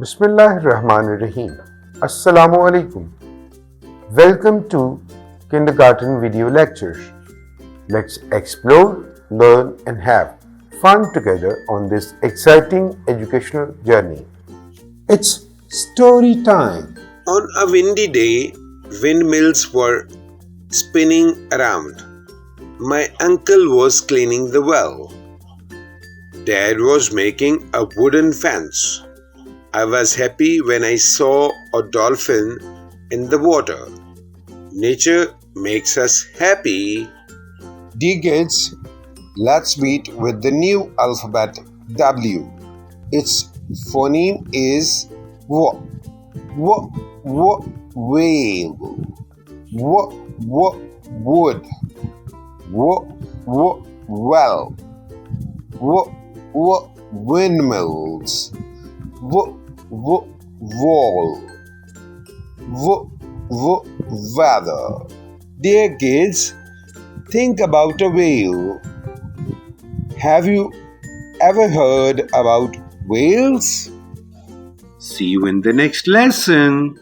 Bismillahirrahmanirrahim. Assalamu alaikum. Welcome to Kindergarten Video Lectures. Let's explore, learn, and have fun together on this exciting educational journey. It's story time. On a windy day, windmills were spinning around. My uncle was cleaning the well. Dad was making a wooden fence. I was happy when I saw a dolphin in the water. Nature makes us happy. Dear kids, let's meet with the new alphabet W. Its phoneme is W. Whale. Wood. Well. Windmills. Wall. Weather. Dear kids, think about a whale. Have you ever heard about whales? See you in the next lesson.